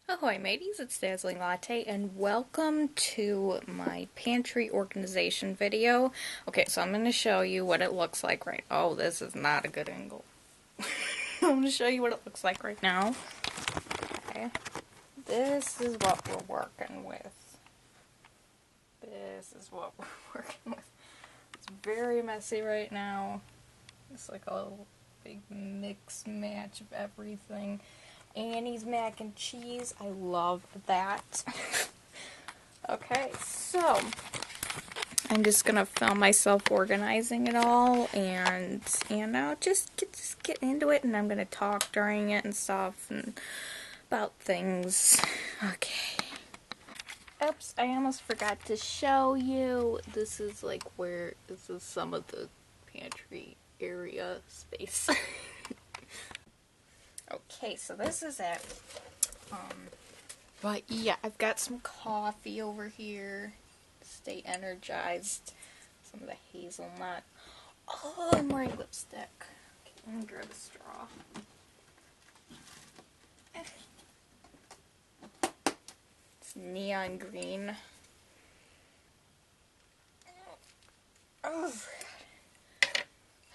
Ahoy mateys, it's Dazzling Latte and welcome to my pantry organization video. Okay, so I'm going to show you what it looks like right now. Oh, this is not a good angle. I'm going to show you what it looks like right now. Okay, this is what we're working with. This is what we're working with. It's very messy right now. It's like a little big mix match of everything. Annie's mac and cheese. I love that. Okay, so I'm just gonna film myself organizing it all, and I'll just get into it, and I'm gonna talk during it and stuff and about things. Okay. Oops, I almost forgot to show you. This is some of the pantry area space. Okay, so this is it. But yeah, I've got some coffee over here to stay energized. Some of the hazelnut. Oh, I'm wearing lipstick. Okay, let me grab a straw. It's neon green. Oh,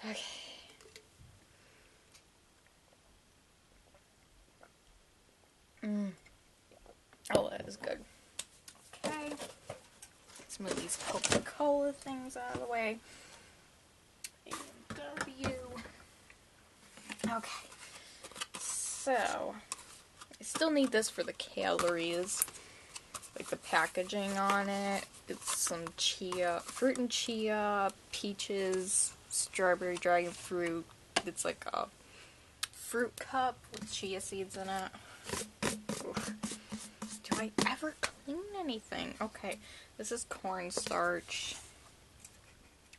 okay. Oh, that is good. Okay. Let's move these Coca-Cola things out of the way. W. Okay. So, I still need this for the calories. Like the packaging on it. It's some chia, fruit and chia, peaches, strawberry dragon fruit. It's like a fruit cup with chia seeds in it. Oof. Do I ever clean anything? Okay, this is cornstarch.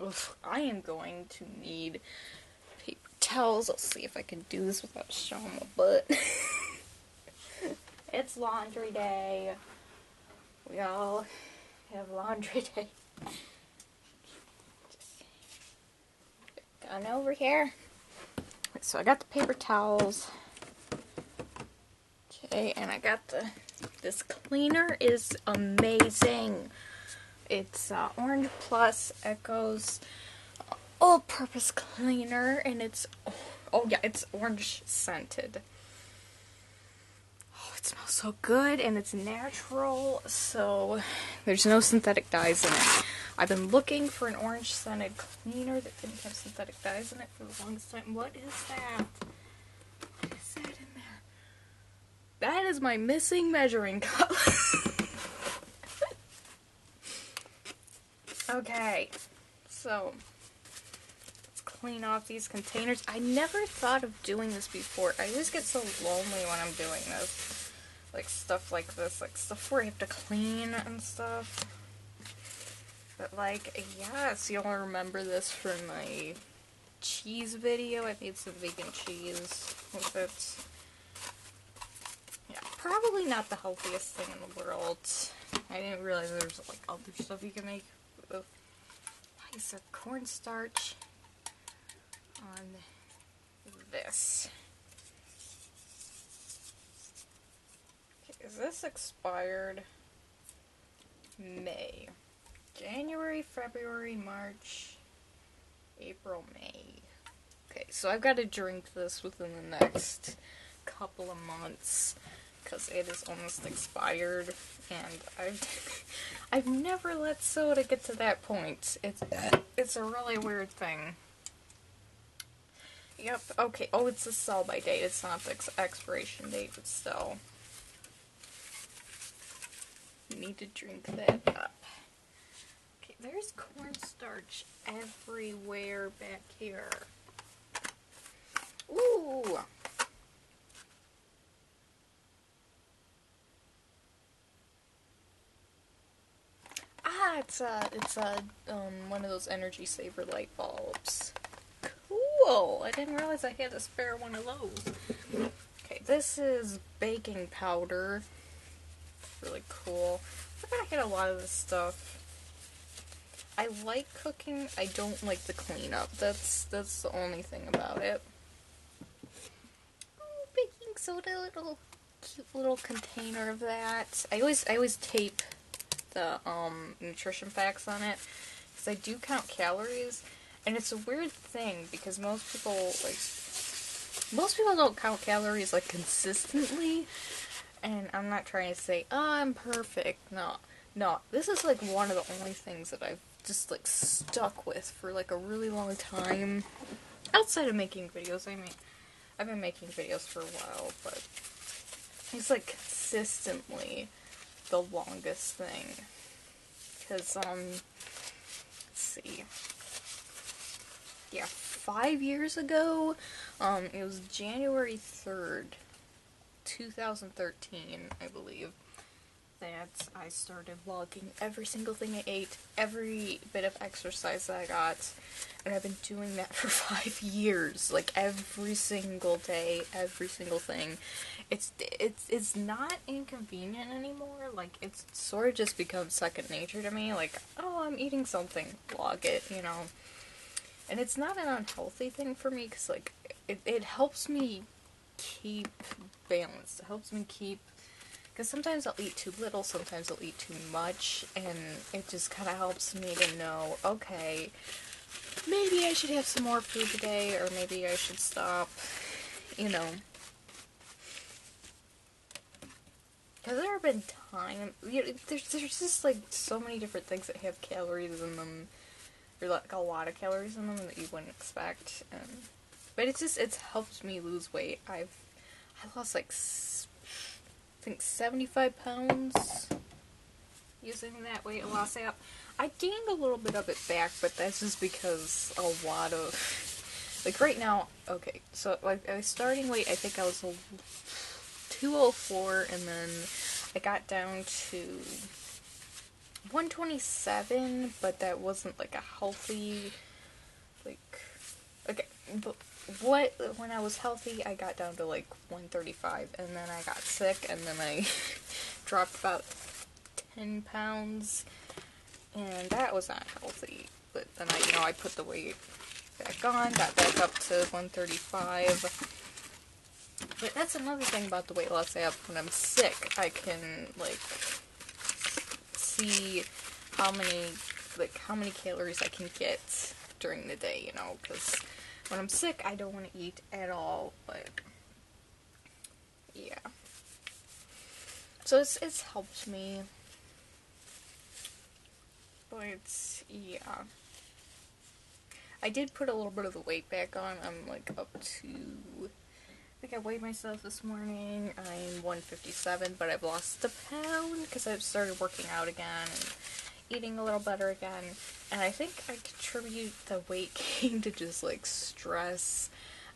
Oof, I am going to need paper towels. I'll see if I can do this without showing my butt. It's laundry day. We all have laundry day. Just gun over here. So I got the paper towels. Okay, and I got this cleaner is amazing. It's Orange Plus Echoes all-purpose cleaner, and it's it's orange scented. Oh, it smells so good, and it's natural, so there's no synthetic dyes in it. I've been looking for an orange scented cleaner that didn't have synthetic dyes in it for the longest time. What is that? What is that in there? That is my missing measuring cup. Okay, so let's clean off these containers. I never thought of doing this before. I always get so lonely when I'm doing this. Like stuff like this, like stuff where I have to clean and stuff. But like, yes, you'll remember this from my cheese video. I made some vegan cheese with it. Yeah, probably not the healthiest thing in the world. I didn't realize there's like other stuff you can make with. Why is there cornstarch on this? Okay, is this expired? May. January, February, March, April, May. Okay, so I've got to drink this within the next couple of months because it is almost expired, and I've never let soda get to that point. It's a really weird thing. Yep. Okay. Oh, it's the sell-by date. It's not the expiration date, but still, you need to drink that up. Okay, there's cornstarch everywhere back here. Ooh. It's one of those energy saver light bulbs. Cool! I didn't realize I had a spare one of those. Okay, this is baking powder. Really cool. I forgot I had a lot of this stuff. I like cooking. I don't like the cleanup. That's the only thing about it. Oh, baking soda, little cute little container of that. I always tape the nutrition facts on it because I do count calories, and it's a weird thing because most people don't count calories like consistently. And I'm not trying to say, oh, I'm perfect. No, this is like one of the only things that I've just like stuck with for like a really long time. Outside of making videos, I mean, I've been making videos for a while, but it's like consistently the longest thing. Because, let's see. Yeah, 5 years ago, it was January 3rd, 2013, I believe, that I started vlogging every single thing I ate, every bit of exercise that I got, and I've been doing that for 5 years, like every single day, every single thing. It's not inconvenient anymore, like it's sort of just become second nature to me, like, oh, I'm eating something, vlog it, you know. And it's not an unhealthy thing for me, because like, it helps me keep balanced. It helps me keep, because sometimes I'll eat too little, sometimes I'll eat too much, and it just kind of helps me to know, okay, maybe I should have some more food today, or maybe I should stop, you know. Because there have been times, you know, there's just like so many different things that have calories in them, or like a lot of calories in them that you wouldn't expect, and but it's helped me lose weight. I lost like, I think 75 pounds using that weight loss app. I gained a little bit of it back, but that's just because a lot of, like right now, okay, so like my starting weight, I think I was 204, and then I got down to 127, but that wasn't like a healthy, like, okay, but when I was healthy, I got down to like 135, and then I got sick, and then I dropped about 10 pounds, and that was not healthy. But then I put the weight back on, got back up to 135. But that's another thing about the weight loss app. When I'm sick, I can like see how many calories I can get during the day, you know, because when I'm sick, I don't want to eat at all, but yeah. So it's helped me, but yeah. I did put a little bit of the weight back on. I'm like up to, I think I weighed myself this morning. I'm 157, but I've lost a pound because I've started working out again and eating a little better again. And I think I contribute the weight gain to just like stress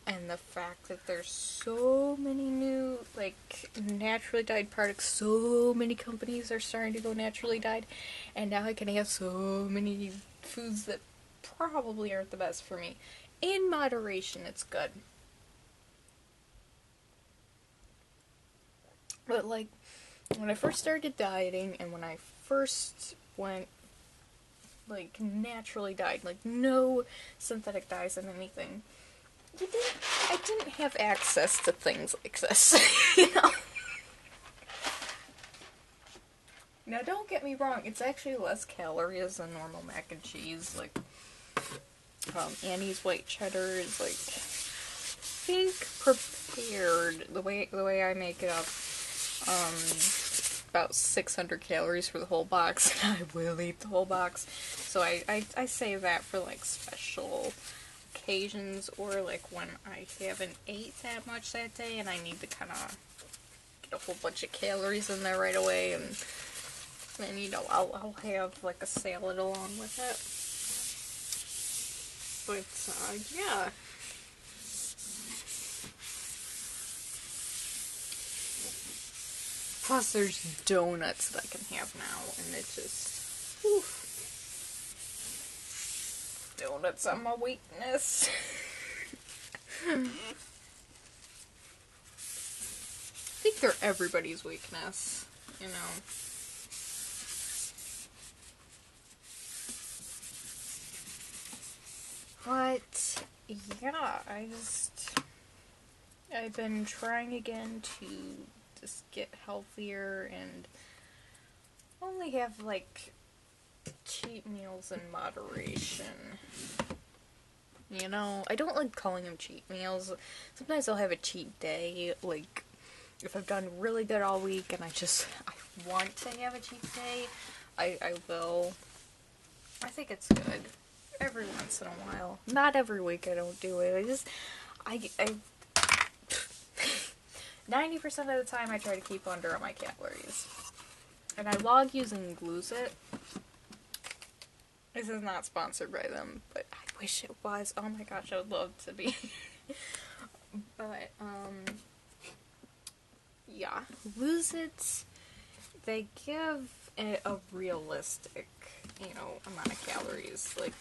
and the fact that there's so many new like naturally dyed products. So many companies are starting to go naturally dyed, and now I can have so many foods that probably aren't the best for me. In moderation, it's good. But like, when I first started dieting, and when I first went like naturally dyed, like no synthetic dyes and anything, I didn't have access to things like this, you know? Now don't get me wrong, it's actually less calories than normal mac and cheese, like, Annie's white cheddar is like, I think prepared, the way I make it up, about 600 calories for the whole box, and I will eat the whole box, so I save that for like special occasions, or like when I haven't ate that much that day and I need to kind of get a whole bunch of calories in there right away, and then, you know, I'll have like a salad along with it. But yeah. Plus there's donuts that I can have now, and it just, whew. Donuts are my weakness. I think they're everybody's weakness, you know. But yeah, I've been trying again to just get healthier and only have, like, cheat meals in moderation. You know, I don't like calling them cheat meals. Sometimes I'll have a cheat day, like, if I've done really good all week and I want to have a cheat day, I will. I think it's good. Every once in a while. Not every week I don't do it. I 90% of the time I try to keep under my calories. And I log using Lose It. This is not sponsored by them, but I wish it was. Oh my gosh, I would love to be. But, yeah. Lose It, they give it a realistic, amount of calories. Like,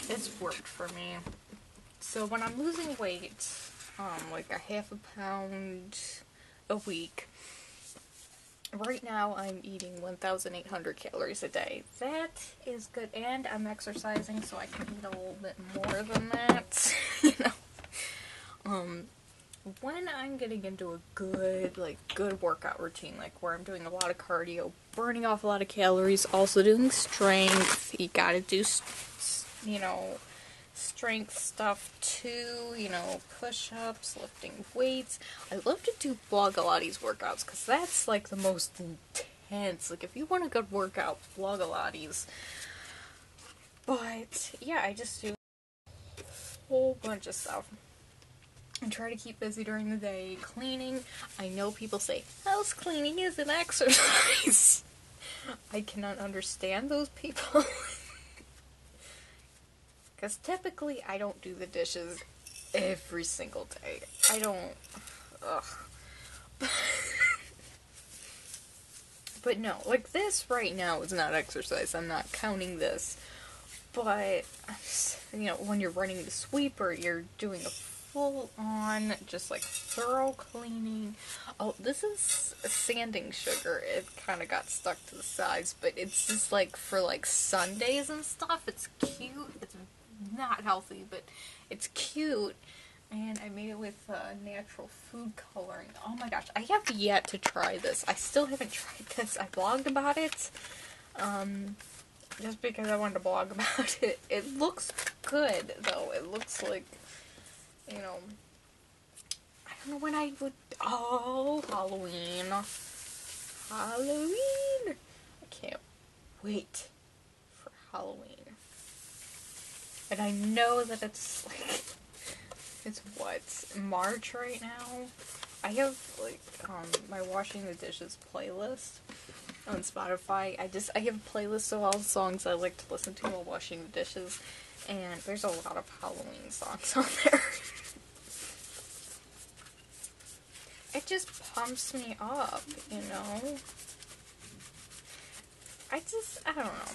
it's worked for me. So when I'm losing weight, like a half a pound a week, right now I'm eating 1,800 calories a day. That is good, and I'm exercising, so I can eat a little bit more than that, When I'm getting into a good workout routine, like where I'm doing a lot of cardio, burning off a lot of calories, also doing strength, you gotta do, strength stuff too, push-ups, lifting weights. I love to do Blogilates workouts, because that's, like, the most intense. Like, if you want a good workout, Blogilates. But, yeah, I just do a whole bunch of stuff. And try to keep busy during the day. Cleaning. I know people say, house cleaning is an exercise. I cannot understand those people. Because typically I don't do the dishes every single day. I don't. Ugh. But no, like this right now is not exercise. I'm not counting this. But, when you're running the sweeper, you're doing a full-on, just, like, thorough cleaning. Oh, this is sanding sugar. It kind of got stuck to the sides, but it's just, like, for, like, Sundays and stuff. It's cute. It's not healthy, but it's cute. And I made it with natural food coloring. Oh my gosh, I have yet to try this. I still haven't tried this. I blogged about it. Just because I wanted to blog about it. It looks good, though. It looks like, I don't know when I would... Oh, Halloween. Halloween! I can't wait for Halloween. And I know that it's, like... It's what? March right now? I have, like, my washing the dishes playlist on Spotify. I have a playlist of all the songs I like to listen to while washing the dishes, and there's a lot of Halloween songs on there. It just pumps me up, I don't know.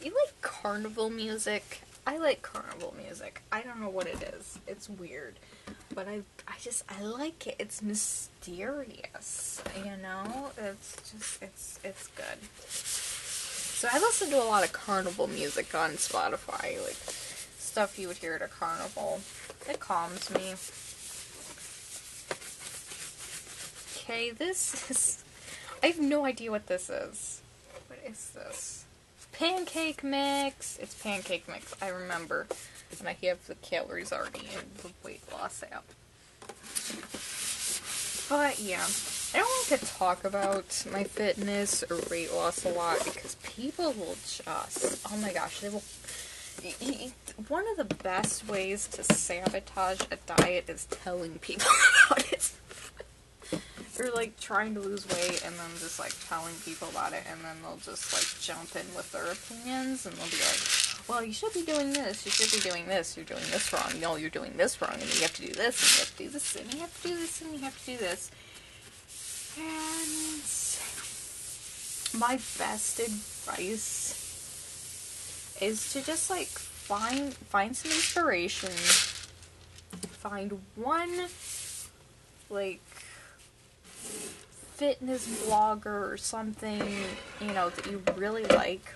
You like carnival music? I like carnival music. I don't know what it is. It's weird. But I like it. It's mysterious, It's good. So I listen to a lot of carnival music on Spotify, like stuff you would hear at a carnival. It calms me. Okay, this is... I have no idea what this is. What is this? Pancake mix. It's pancake mix. I remember. And I have the calories already in the weight loss app. But yeah, I don't like to talk about my fitness or weight loss a lot because people will just, oh my gosh, they will. One of the best ways to sabotage a diet is telling people about it. Or, like, trying to lose weight and then just, like, telling people about it, and then they'll just, like, jump in with their opinions, and they'll be like, well, you should be doing this, you should be doing this, you're doing this wrong, no, you're doing this wrong, and you have to do this, and you have to do this, and you have to do this, and you have to do this. And my best advice is to just, like, find some inspiration, find one, like, fitness blogger or something, that you really like,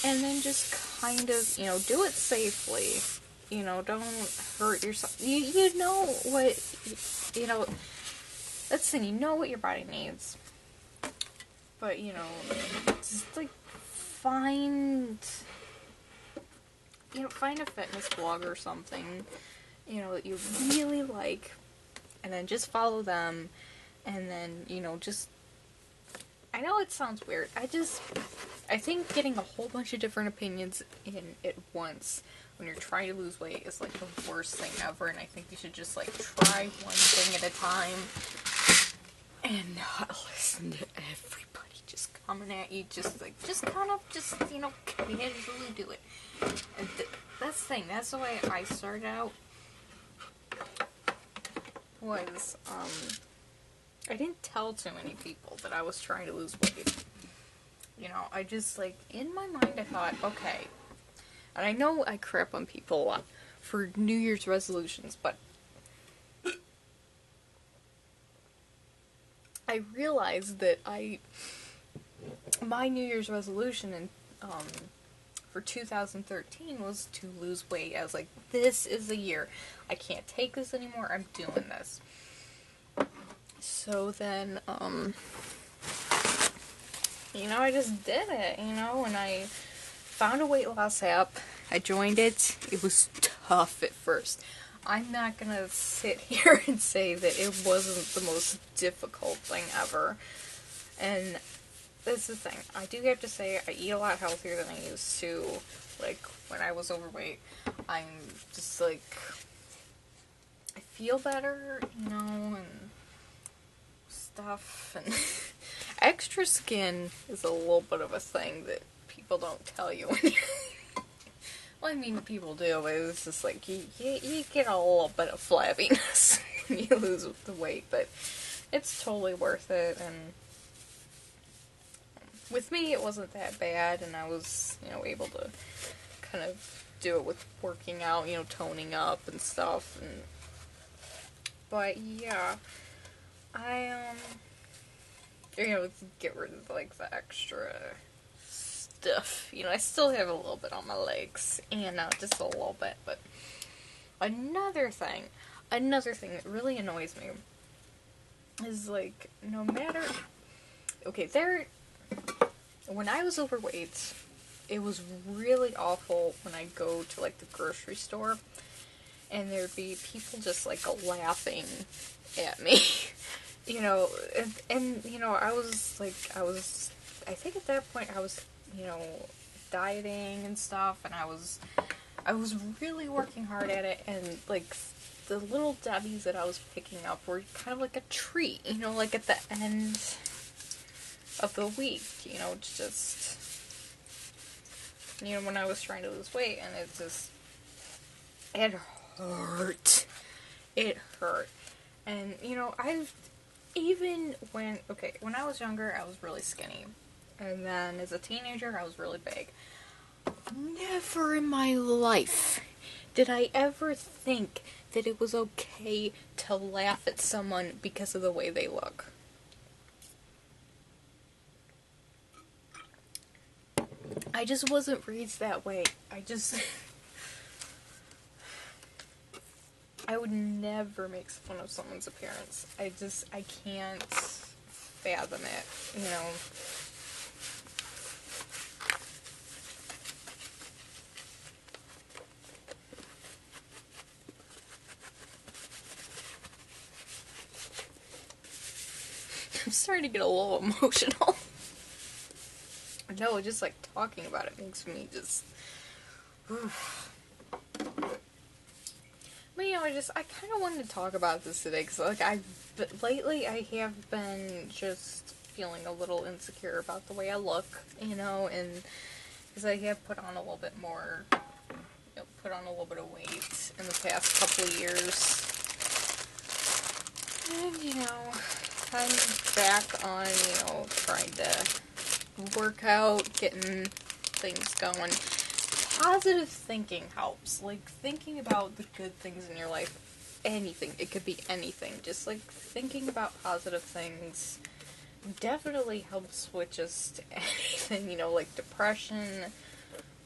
and then just kind of, do it safely, don't hurt yourself. You know what, that's the thing, you know what your body needs. But, you know, just, like, find a fitness blog or something, you know, that you really like, and then just follow them, and then, you know, just, I know it sounds weird, I think getting a whole bunch of different opinions in at once when you're trying to lose weight is, like, the worst thing ever, and I think you should just, like, try one thing at a time, and not listen to everybody just coming at you, just kind of, you know, casually do it. And that's the thing, that's the way I started out, was, I didn't tell too many people that I was trying to lose weight. You know, I just, like, in my mind I thought, okay, and I know I crap on people a lot for New Year's resolutions, but I realized that my New Year's resolution in, for 2013 was to lose weight. I was like, this is the year. I can't take this anymore. I'm doing this. So then, you know, I just did it, you know, and I found a weight loss app. I joined it. It was tough at first. I'm not gonna sit here and say that it wasn't the most difficult thing ever. And that's the thing. I do have to say, I eat a lot healthier than I used to. Like, when I was overweight, I'm just, like, I feel better, you know, and stuff. And extra skin is a little bit of a thing that people don't tell you. Well, I mean, people do, but it's just like, you get a little bit of flabbiness when you lose the weight, but it's totally worth it, and with me, it wasn't that bad, and I was, you know, able to kind of do it with working out, you know, toning up and stuff, and, but, yeah, you know, get rid of, like, the extra stuff. You know, I still have a little bit on my legs, and just a little bit, but another thing that really annoys me is, like, no matter, okay, when I was overweight, it was really awful when I go to, like, the grocery store, and there'd be people just, like, laughing at me, you know, and you know, I think at that point I was, you know, dieting and stuff, and I was really working hard at it, and, like, the little Debbies that I was picking up were kind of like a treat, you know, like, at the end of the week, you know, it's just, you know, when I was trying to lose weight, and it hurt. It hurt. And, you know, when I was younger, I was really skinny. And then as a teenager, I was really big. Never in my life did I ever think that it was okay to laugh at someone because of the way they look. I just wasn't raised that way. I would never make fun of someone's appearance. I can't fathom it, you know. I'm starting to get a little emotional. No, just, like, talking about it makes me just, but, you know, I kind of wanted to talk about this today, because, like, lately I have been just feeling a little insecure about the way I look, you know, and, because I have put on a little bit more, you know, of weight in the past couple of years, and, you know, I'm back on, you know, trying to work out, getting things going. Positive thinking helps. Like, thinking about the good things in your life. Anything. It could be anything. Just, like, thinking about positive things definitely helps with just anything, you know, like depression,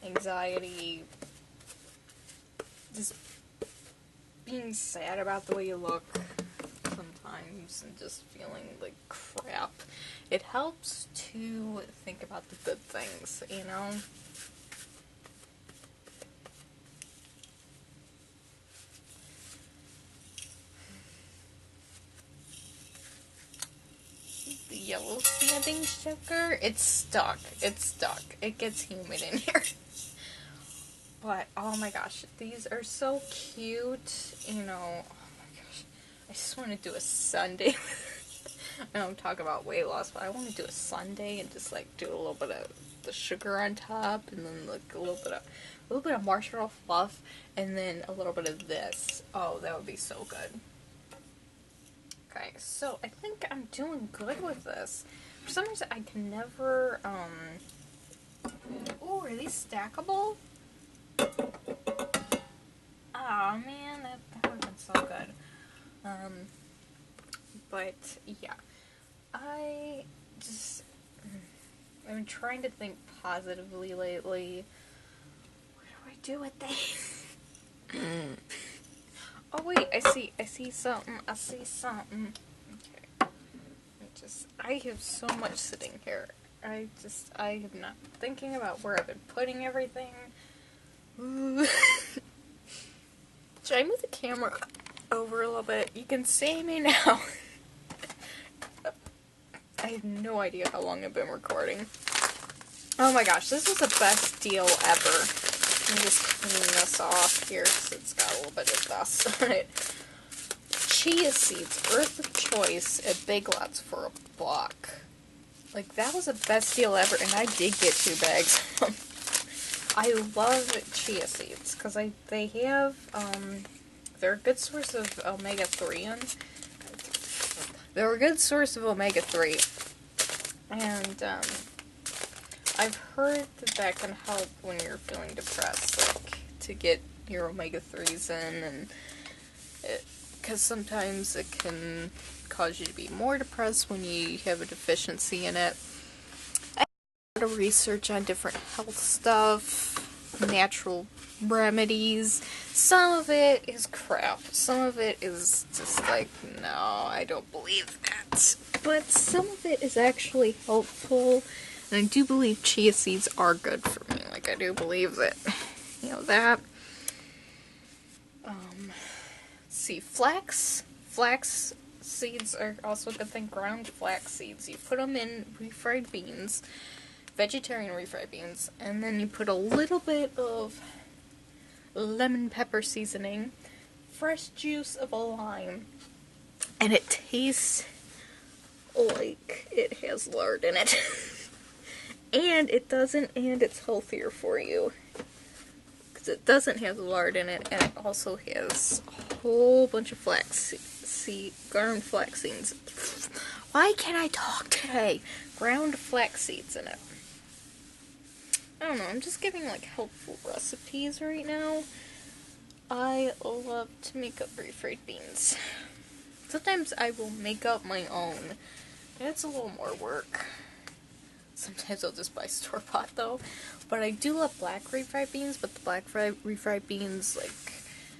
anxiety, just being sad about the way you look sometimes. times and just feeling like crap, it helps to think about the good things, you know? The yellow standing sugar, it's stuck. It gets humid in here. But, oh my gosh, these are so cute, you know, oh my gosh, I just want to do a sundae. I don't talk about weight loss, but I want to do a sundae and just, like, do a little bit of the sugar on top, and then, like, a little bit of marshmallow fluff, and then a little bit of this. Oh, that would be so good. Okay, so I think I'm doing good with this. For some reason, I can never, ooh, are these stackable? Oh man, that would have been so good. But yeah, I've been trying to think positively lately. What do I do with these? Oh wait, I see something. Okay. I have so much sitting here. I am not thinking about where I've been putting everything. Ooh. Should I move the camera over a little bit? You can see me now. I have no idea how long I've been recording. Oh my gosh, this is the best deal ever. Let me just clean this off here because it's got a little bit of dust on it. Chia seeds, Earth of Choice at Big Lots for $1. Like, that was the best deal ever, and I did get 2 bags of them. I love chia seeds because they have they're a good source of omega-3 they're a good source of omega-3, and I've heard that can help when you're feeling depressed, like to get your omega-3s in, and because sometimes it can cause you to be more depressed when you have a deficiency in it. A lot of research on different health stuff, natural remedies. Some of it is crap. Some of it is just like, no, I don't believe that. But some of it is actually helpful, and I do believe chia seeds are good for me. Like, I do believe that, you know, that. Let's see, flax seeds are also a good thing. Ground flax seeds. You put them in refried beans. Vegetarian refried beans, and then you put a little bit of lemon pepper seasoning, fresh juice of a lime, and it tastes like it has lard in it. And it's healthier for you because it doesn't have lard in it, and it also has a whole bunch of ground flax seeds. Why can't I talk today? Ground flax seeds in it. I don't know, I'm just giving, like, helpful recipes right now. I love to make up refried beans. Sometimes I will make up my own. It's a little more work. Sometimes I'll just buy store-bought, though. But I do love black refried beans, but the black refried beans, like,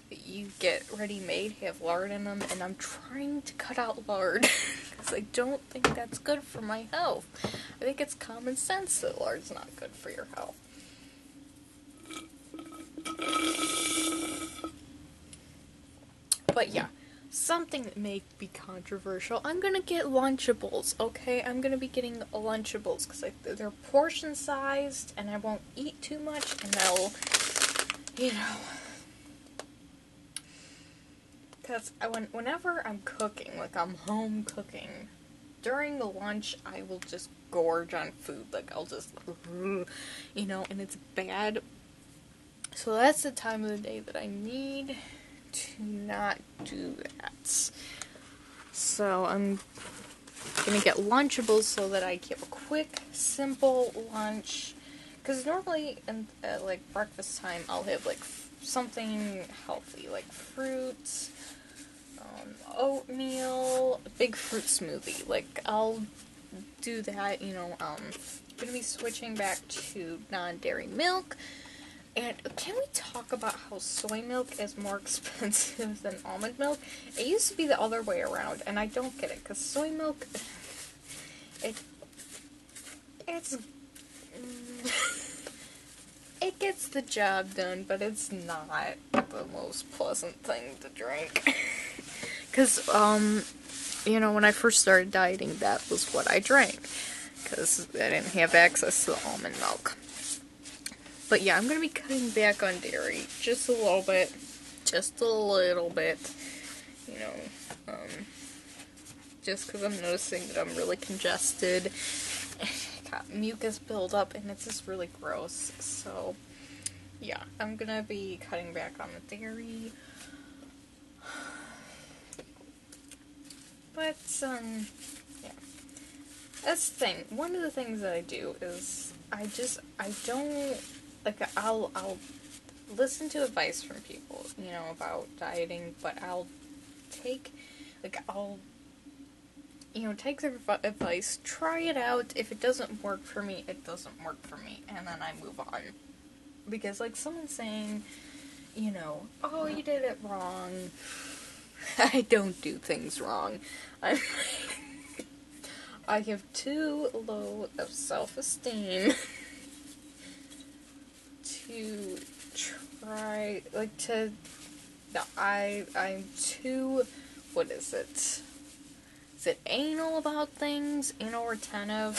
that you get ready-made have lard in them, and I'm trying to cut out lard. Because I don't think that's good for my health. I think it's common sense that lard's not good for your health. But yeah, something that may be controversial. I'm gonna get Lunchables, okay? I'm gonna be getting Lunchables because they're portion-sized, and I won't eat too much, and they'll, you know... Because whenever I'm cooking, like I'm home cooking, during the lunch, I will just gorge on food. Like, I'll just, you know, and it's bad. So that's the time of the day that I need to not do that. So I'm gonna get Lunchables so that I can have a quick, simple lunch. Because normally, at like breakfast time, I'll have like something healthy, like fruits, oatmeal, a big fruit smoothie. Like, I'll do that, you know. Gonna be switching back to non-dairy milk, And can we talk about how soy milk is more expensive than almond milk? It used to be the other way around, and I don't get it, because soy milk, it's it gets the job done, but it's not the most pleasant thing to drink. Because, you know, when I first started dieting, that was what I drank, because I didn't have access to the almond milk. But yeah, I'm going to be cutting back on dairy just a little bit, you know, just because I'm noticing that I'm really congested, got mucus buildup, and it's just really gross. So yeah, I'm going to be cutting back on the dairy. But, yeah, that's the thing. One of the things that I do is I don't, like, I'll listen to advice from people, you know, about dieting, but I'll take, you know, take their advice, try it out. If it doesn't work for me, it doesn't work for me, and then I move on. Because, like, someone saying, you know, oh, you did it wrong. I don't do things wrong. I have too low of self-esteem to try, like, no, I'm too, what is it? Is it anal about things? Anal retentive?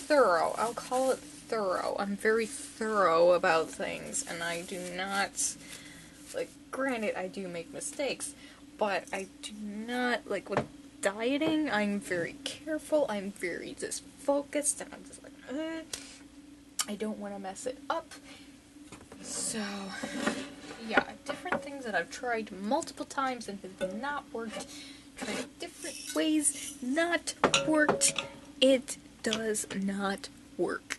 Thorough. I'll call it thorough. I'm very thorough about things, and I do not, like, granted, I do make mistakes, but I do not, like, with dieting, I'm very careful, I'm very just focused, and I'm just like, I don't want to mess it up. So, yeah, different things that I've tried multiple times and have not worked, tried different ways, not worked. It does not work.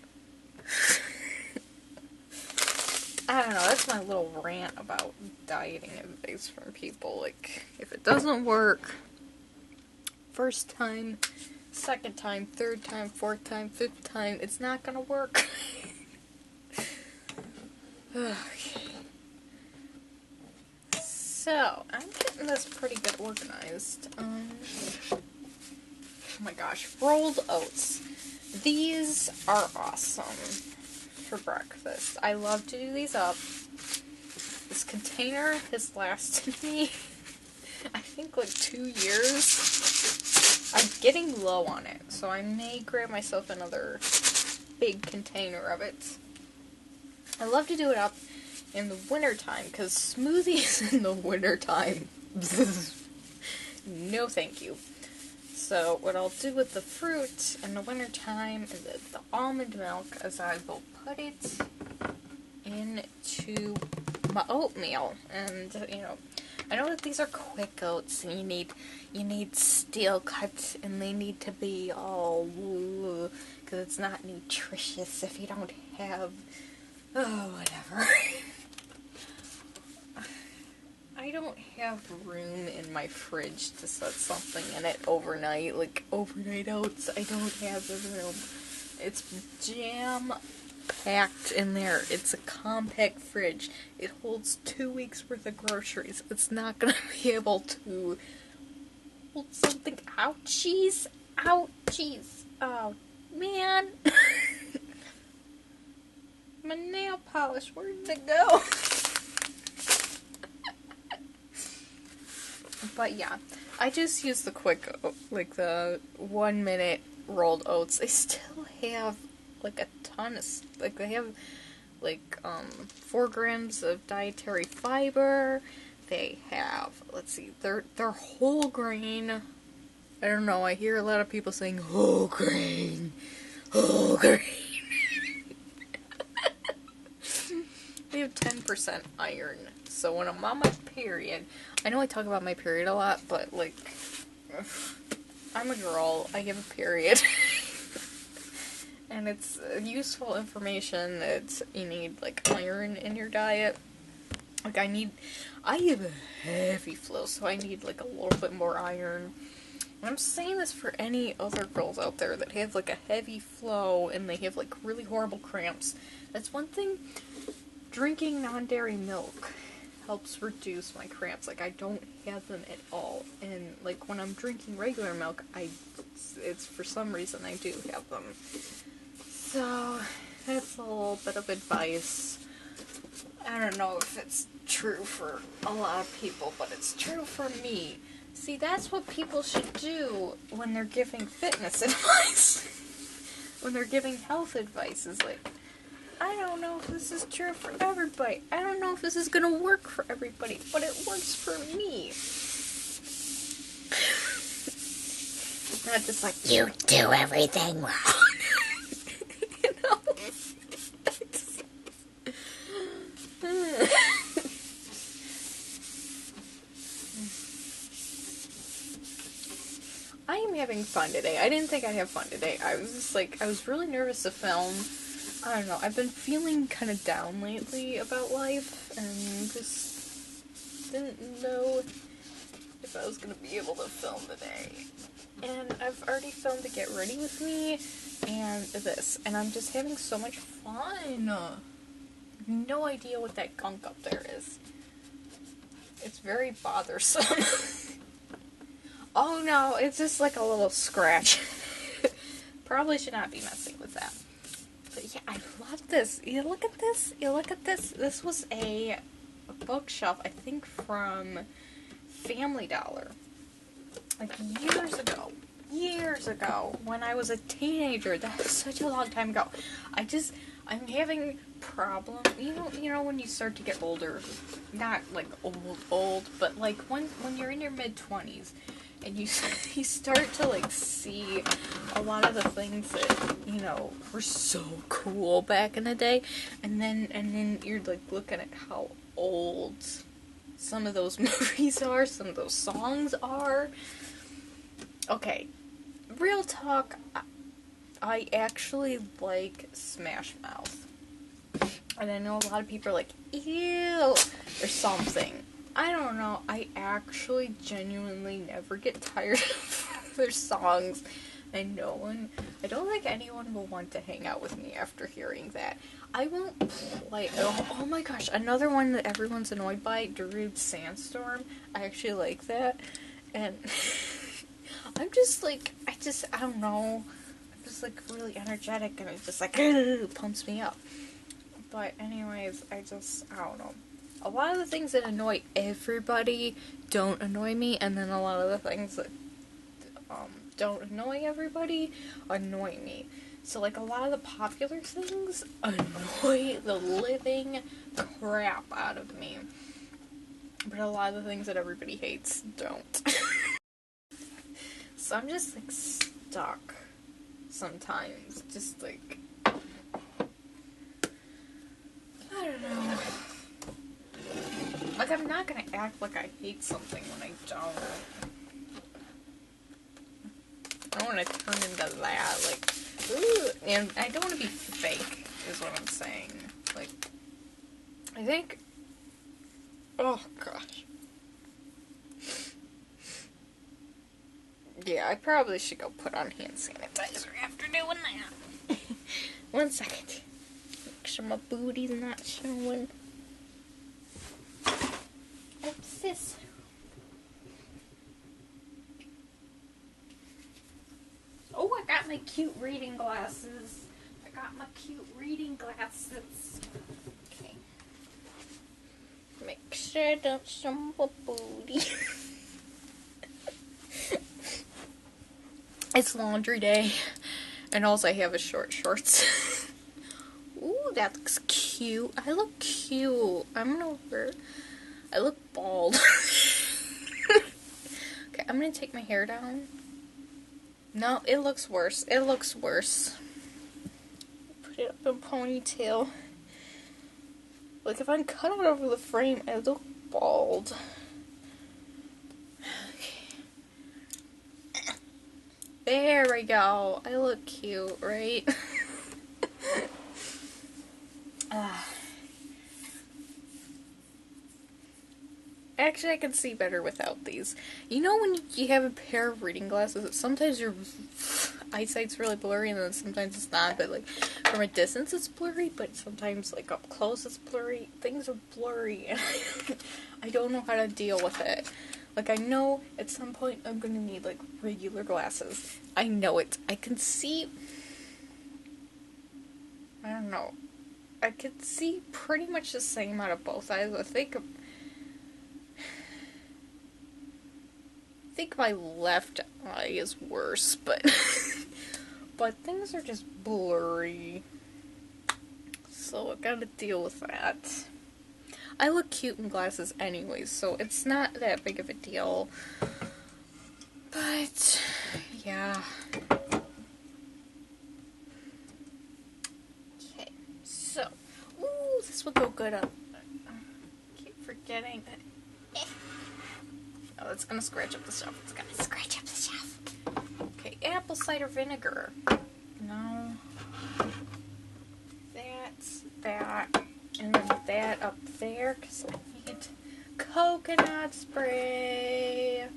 I don't know, that's my little rant about dieting advice from people. Like, if it doesn't work, first time, second time, third time, fourth time, fifth time, it's not gonna work. Okay. So, I'm getting this pretty good organized. Oh my gosh, rolled oats. These are awesome for breakfast. I love to do these up. This container has lasted me, I think, like 2 years. I'm getting low on it, so I may grab myself another big container of it. I love to do it up in the wintertime, because smoothies in the wintertime, no thank you. So what I'll do with the fruit in the wintertime and the almond milk is I will put it into my oatmeal. And, you know, I know that these are quick oats and you need steel cuts and they need to be all, because it's not nutritious if you don't have, whatever. I don't have room in my fridge to set something in it overnight, like overnight oats. I don't have the room. It's jam-packed in there. It's a compact fridge. It holds 2 weeks worth of groceries. It's not gonna be able to hold something. Ouchies! Ouchies! Oh, man! My nail polish, where did it go? But yeah, I just use the quick, like the 1 minute rolled oats. They still have like a ton of, like they have like 4 grams of dietary fiber. They have, let's see, they're whole grain. I don't know, I hear a lot of people saying whole grain, whole grain. They have 10% iron. So when I'm on my period, I know I talk about my period a lot, but, like, I'm a girl, I have a period. And it's useful information that you need, like, iron in your diet. Like, I have a heavy flow, so I need, like, a little bit more iron. I'm saying this for any other girls out there that have like a heavy flow and they have like really horrible cramps. That's one thing. Drinking non-dairy milk helps reduce my cramps. Like, I don't have them at all. And like when I'm drinking regular milk, it's for some reason I do have them. So that's a little bit of advice. I don't know if it's true for a lot of people, but it's true for me. See, that's what people should do when they're giving fitness advice. When they're giving health advice, is like, I don't know if this is true for everybody. I don't know if this is gonna work for everybody, but it works for me. Not just like, you do everything wrong. You know? I am having fun today. I didn't think I'd have fun today. I was just like, I was really nervous to film. I don't know, I've been feeling kind of down lately about life, and just didn't know if I was going to be able to film today. And I've already filmed to Get Ready With Me, and this, and I'm just having so much fun. No idea what that gunk up there is. It's very bothersome. Oh no, it's just like a little scratch. Probably should not be messing with that. But yeah, I love this. You look at this. You look at this. This was a bookshelf, I think from Family Dollar. Like years ago. Years ago. When I was a teenager. That was such a long time ago. I'm having problems. You know when you start to get older. Not like old, but like when you're in your mid-20s. And you start to, like, see a lot of the things that, you know, were so cool back in the day. And then you're, like, looking at how old some of those movies are, some of those songs are. Okay, real talk, I actually like Smash Mouth. And I know a lot of people are like, ew, or something. I don't know, I actually genuinely never get tired of their songs, and I don't think anyone will want to hang out with me after hearing that. I won't play, oh my gosh, another one that everyone's annoyed by, Darude Sandstorm. I actually like that, and I'm just like, I don't know, I'm just like really energetic, and it's just like, pumps me up. But anyways, I don't know. A lot of the things that annoy everybody don't annoy me, and then a lot of the things that don't annoy everybody annoy me. So, like, a lot of the popular things annoy the living crap out of me. But a lot of the things that everybody hates don't. So I'm just, like, stuck sometimes. Just, like, I don't know. Like, I'm not gonna act like I hate something when I don't. I don't want to turn into that, like, ooh, and I don't want to be fake, is what I'm saying. Like, I think, oh gosh. Yeah, I probably should go put on hand sanitizer after doing that. 1 second. Make sure my booty's not showing. What's this? Oh, I got my cute reading glasses. Okay. Make sure I don't show my booty. It's laundry day, and all I have is short shorts. Ooh, that looks cute. I look cute. I'm gonna wear. I look bald. Okay, I'm gonna take my hair down. No, it looks worse. It looks worse. Put it up in a ponytail. Like, if I'm cut out over the frame, I look bald. Okay. There we go. I look cute, right? Actually, I can see better without these. You know when you have a pair of reading glasses, sometimes your eyesight's really blurry and then sometimes it's not, but like from a distance it's blurry, but sometimes like up close it's blurry. Things are blurry and I don't know how to deal with it. Like I know at some point I'm gonna need like regular glasses. I know it. I can see, I don't know. I can see pretty much the same out of both eyes. I think my left eye is worse, but but things are just blurry. So I gotta deal with that. I look cute in glasses anyways, so it's not that big of a deal. But yeah. Okay, so ooh, this will go good up. I keep forgetting that. Oh, it's gonna scratch up the shelf. It's gonna scratch up the shelf. Okay, apple cider vinegar. No. That's that. And then that up there, because I need coconut spray.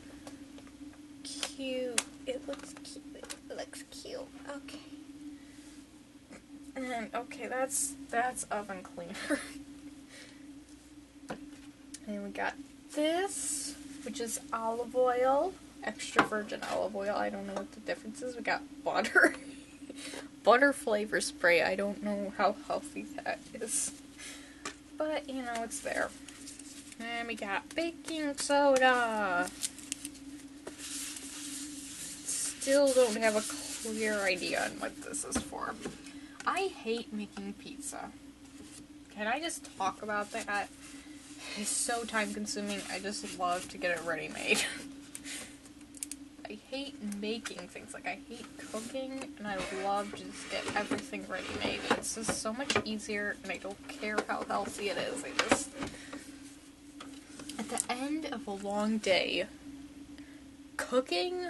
Cute. It looks cute. It looks cute. Okay. And then, okay, that's oven cleaner. And we got this, which is olive oil, extra virgin olive oil. I don't know what the difference is. We got butter, butter flavor spray. I don't know how healthy that is, but you know it's there. And we got baking soda. Still don't have a clear idea on what this is for. I hate making pizza. Can I just talk about that? It's so time consuming. I just love to get it ready made. I hate making things. Like I hate cooking and I love to just get everything ready made. It's just so much easier and I don't care how healthy it is. I just, at the end of a long day, cooking,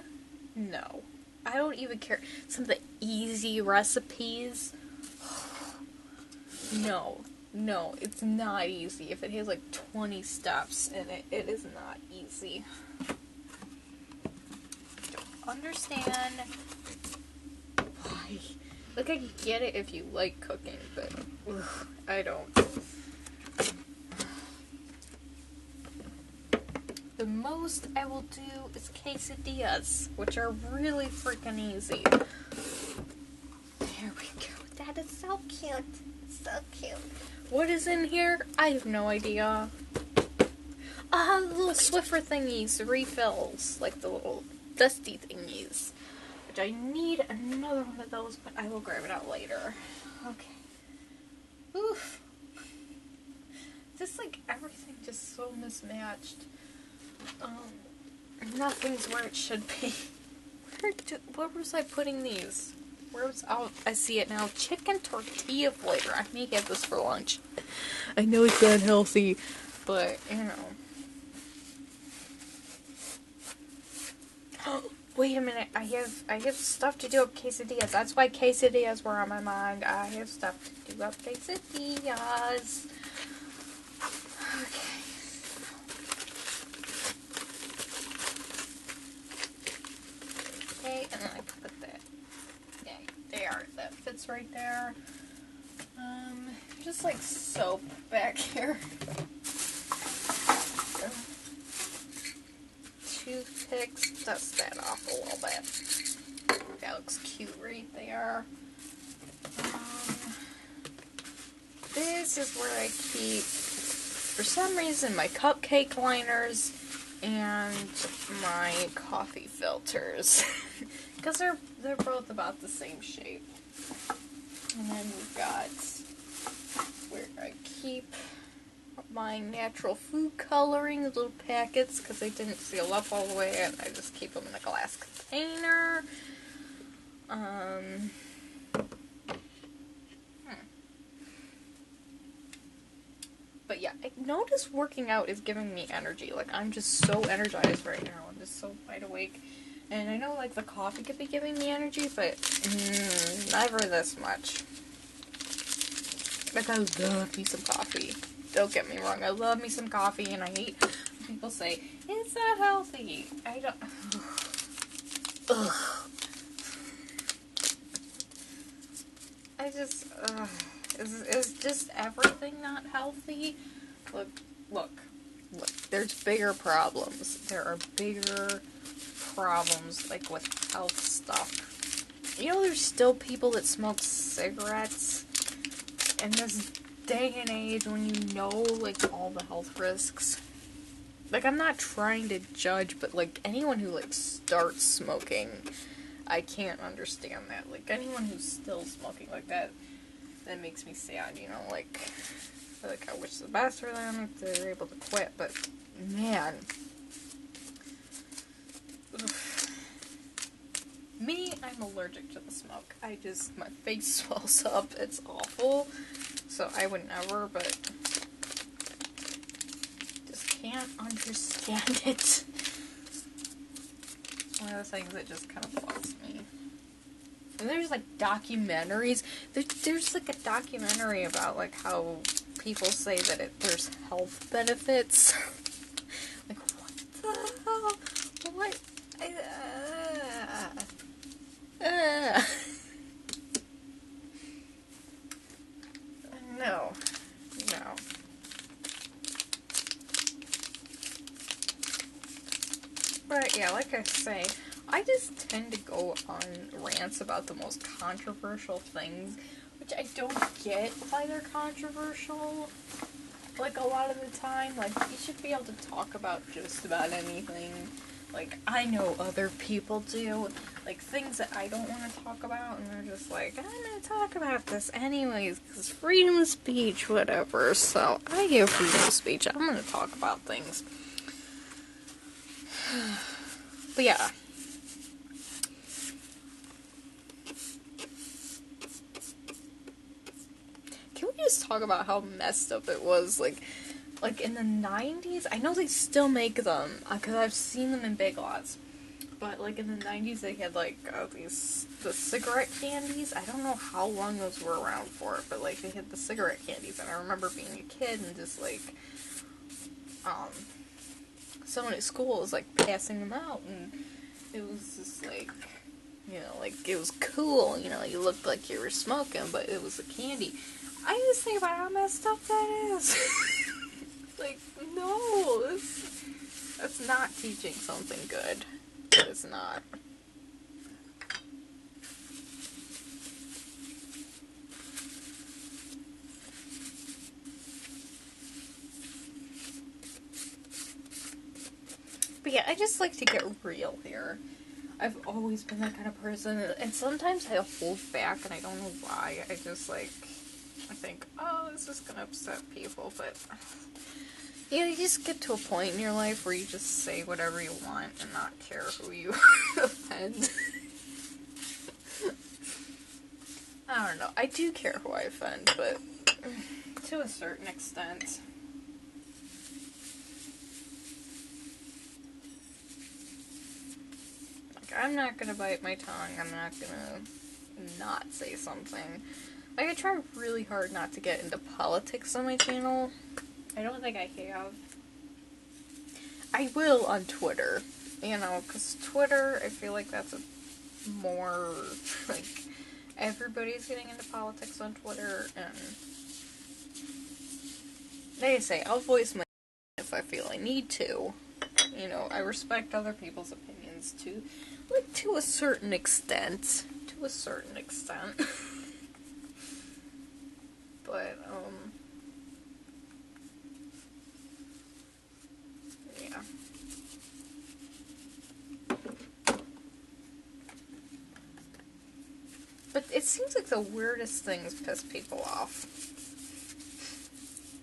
no. I don't even care. Some of the easy recipes, no. No, it's not easy. If it has like 20 steps in it, it is not easy. Don't understand why. Like, I get it if you like cooking, but ugh, I don't. The most I will do is quesadillas, which are really freaking easy. There we go. That is so cute. So cute. What is in here? I have no idea. Little Swiffer thingies, refills, like the little dusty thingies. Which I need another one of those, but I will grab it out later. Okay. Oof. Just like everything just so mismatched. Nothing's where it should be. Where was I putting these? Oh, I see it now. Chicken tortilla flavor. I may have this for lunch. I know it's unhealthy, but, you know. Oh, wait a minute. I have stuff to do up quesadillas. That's why quesadillas were on my mind. I have stuff to do up quesadillas. Okay. Okay, and then I put that. There, that fits right there. Just like soap back here. Toothpicks, dust that off a little bit. That looks cute right there. This is where I keep, for some reason, my cupcake liners and my coffee filters. Because they're both about the same shape. And then we've got where I keep my natural food coloring, little packets, because they didn't seal up all the way, and I just keep them in a glass container. But yeah, I notice working out is giving me energy. Like, I'm just so energized right now. I'm just so wide awake. And I know, like, the coffee could be giving me energy, but never this much. Like, I love me some coffee. Don't get me wrong, I love me some coffee, and I hate people say, it's not healthy. I don't... Ugh. I just, is just everything not healthy? Look, there's bigger problems. There are bigger problems, like, with health stuff. You know, there's still people that smoke cigarettes in this day and age when you know, like, all the health risks. Like, I'm not trying to judge, but, like, anyone who, like, starts smoking, I can't understand that. Like, anyone who's still smoking like that makes me sad, you know, like, I wish the best for them if they're able to quit, but, man. Me, I'm allergic to the smoke. My face swells up, it's awful, so I would never, but can't understand it. It's one of those things that just kind of bugs me. And there's, like, documentaries. There's like, a documentary about, like, how people say that there's health benefits. Like, what the hell? What? No. But yeah, like I say, I just tend to go on rants about the most controversial things, which I don't get why they're controversial. Like, a lot of the time, like, you should be able to talk about just about anything. Like, I know other people do, like, things that I don't want to talk about, and they're just like, I'm gonna talk about this anyways, because freedom of speech, whatever. So, I give freedom of speech, I'm gonna talk about things. But yeah. Can we just talk about how messed up it was, like in the 90s? I know they still make them, because I've seen them in Big Lots. But, like, in the 90s, they had, like, the cigarette candies. I don't know how long those were around for, but, like, they had the cigarette candies, and I remember being a kid and just, like, someone at school was, like, passing them out, and it was just, like, you know, like, it was cool, you know, you looked like you were smoking, but it was a candy. I just think about how messed up that is. Like, no, that's not teaching something good. It's not. But yeah, I just like to get real here. I've always been that kind of person, and sometimes I hold back, and I don't know why. I think, oh, this is gonna upset people, but yeah, you just get to a point in your life where you just say whatever you want and not care who you offend. I don't know. I do care who I offend, but to a certain extent. I'm not gonna bite my tongue. I'm not gonna not say something. Like, I try really hard not to get into politics on my channel. I don't think I have. I will on Twitter, you know, because Twitter, I feel like that's a more, like, everybody's getting into politics on Twitter, and like I say, I'll voice my if I feel I need to. You know, I respect other people's opinions too. Like, to a certain extent. To a certain extent. But, yeah. But it seems like the weirdest things piss people off.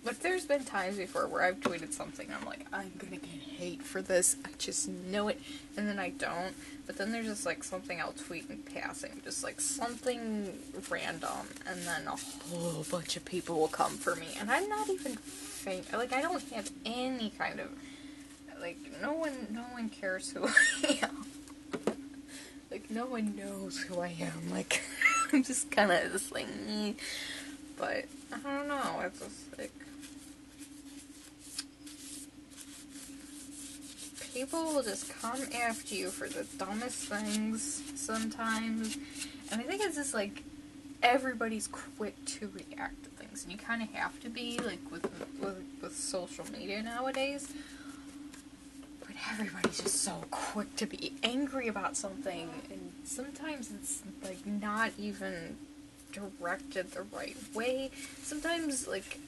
Like, there's been times before where I've tweeted something, I'm like, I'm gonna get hate for this, I just know it, and then I don't. But then there's just, like, something I'll tweet in passing, just, like, something random, and then a whole bunch of people will come for me, and I'm not even like, I don't have any kind of, like, no one cares who I am. Like, no one knows who I am, like, I'm just kind of just, like, but, I don't know, it's just, like, people will just come after you for the dumbest things sometimes. And I think it's just like everybody's quick to react to things. And you kind of have to be, like, with social media nowadays. But everybody's just so quick to be angry about something. And sometimes it's, like, not even directed the right way. Sometimes, like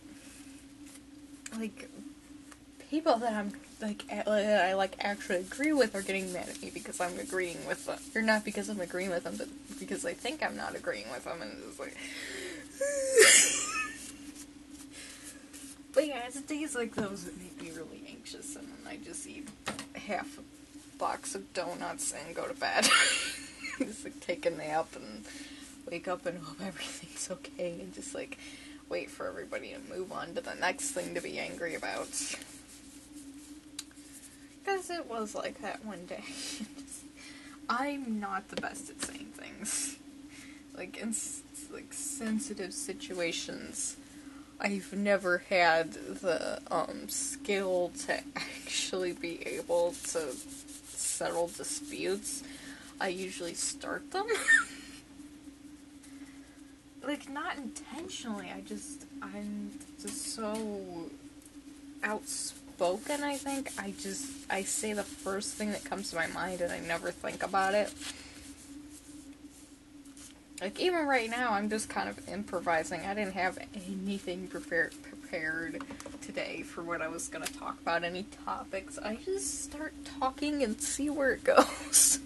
people that I'm I actually agree with are getting mad at me because I'm agreeing with them, or not because I'm agreeing with them, but because I think I'm not agreeing with them, and it's like. But yeah, it's days like those that make me really anxious, and then I just eat half a box of donuts and go to bed. Just like take a nap and wake up and hope everything's okay, and just like wait for everybody to move on to the next thing to be angry about. Because it was like that one day. I'm not the best at saying things. Like, in like sensitive situations, I've never had the skill to actually be able to settle disputes. I usually start them. Like, not intentionally, I'm just so outspoken, I think. I say the first thing that comes to my mind and I never think about it. Like, even right now, I'm just kind of improvising. I didn't have anything prepared today for what I was going to talk about, any topics. I just start talking and see where it goes.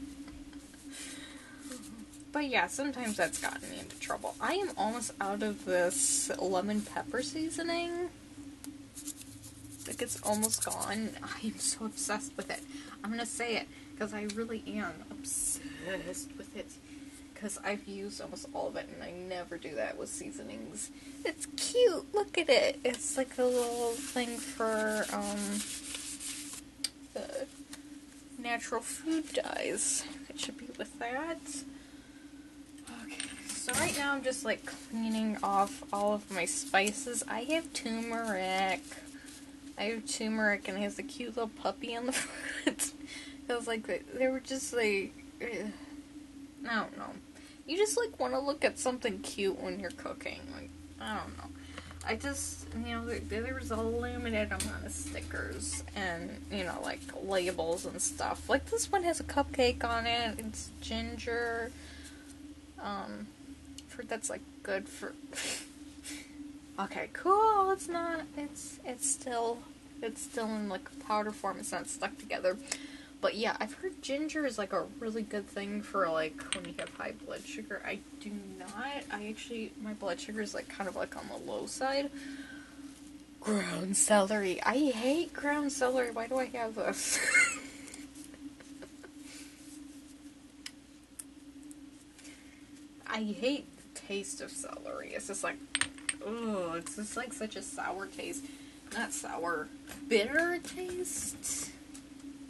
But yeah, sometimes that's gotten me into trouble. I am almost out of this lemon pepper seasoning. Like, it's almost gone. I am so obsessed with it. I'm gonna say it, because I really am obsessed with it. Because I've used almost all of it, and I never do that with seasonings. It's cute! Look at it! It's like a little thing for, the natural food dyes. It should be with that. Okay, so right now I'm just, like, cleaning off all of my spices. I have turmeric. And it has a cute little puppy on the front. It was like, they were just, like, I don't know. You just, like, want to look at something cute when you're cooking. Like, I don't know. I just, you know, there was a limited amount of stickers and, you know, like, labels and stuff. Like, this one has a cupcake on it. It's ginger. Fruit that's, like, good for... Okay, cool. It's not. It's still in, like, powder form. It's not stuck together. But yeah, I've heard ginger is, like, a really good thing for, like, when you have high blood sugar. I do not. My blood sugar is, like, kind of, like, on the low side. Ground celery. I hate ground celery. Why do I have this? I hate the taste of celery. It's just, like, ugh, it's just, like, such a sour taste. Not sour, bitter taste.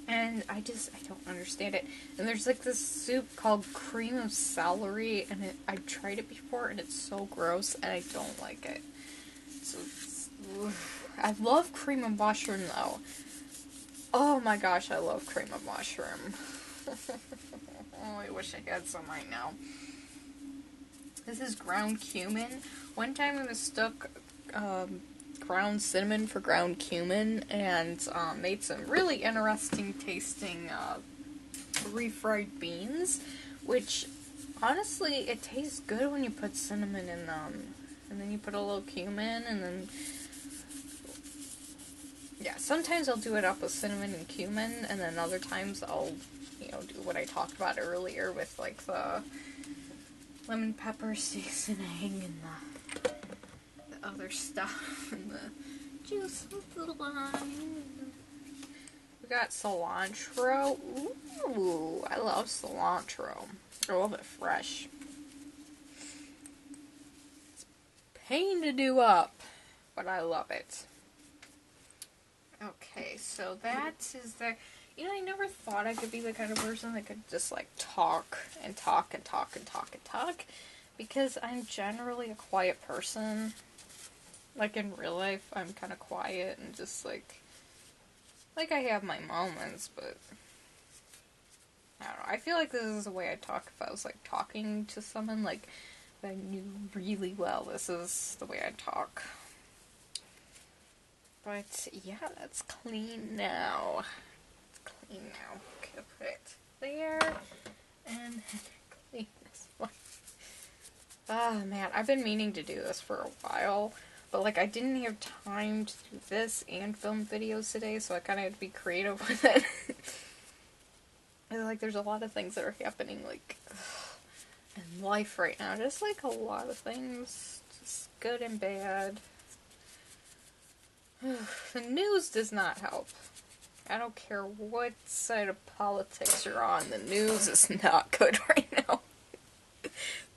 And I don't understand it. And there's, like, this soup called cream of celery, and I've tried it before, and it's so gross, and I don't like it. So, I love cream of mushroom, though. Oh my gosh, I love cream of mushroom. Oh, I wish I had some right now. This is ground cumin. One time I mistook ground cinnamon for ground cumin and made some really interesting tasting refried beans, which honestly it tastes good when you put cinnamon in them, and then you put a little cumin, and then yeah, sometimes I'll do it up with cinnamon and cumin, and then other times I'll, you know, do what I talked about earlier with, like, the lemon pepper seasoning and the other stuff and the juice of the lime. We got cilantro. Ooh, I love cilantro. I love it fresh. It's a pain to do up, but I love it. Okay, so that is the... You know, I never thought I could be the kind of person that could just, like, talk and talk and talk and talk and talk, because I'm generally a quiet person. Like, in real life, I'm kind of quiet and just, like, Like, I have my moments, but I don't know. I feel like this is the way I talk if I was, like, talking to someone, like, that I knew really well. This is the way I talk. But, yeah, that's clean now. It's clean now. Okay, put it there, and clean this one. Ah, man, I've been meaning to do this for a while, but, like, I didn't have time to do this and film videos today, so I kind of had to be creative with it. And, like, there's a lot of things that are happening, like, in life right now. Just, like, a lot of things. Just good and bad. The news does not help. I don't care what side of politics you're on, the news is not good right now.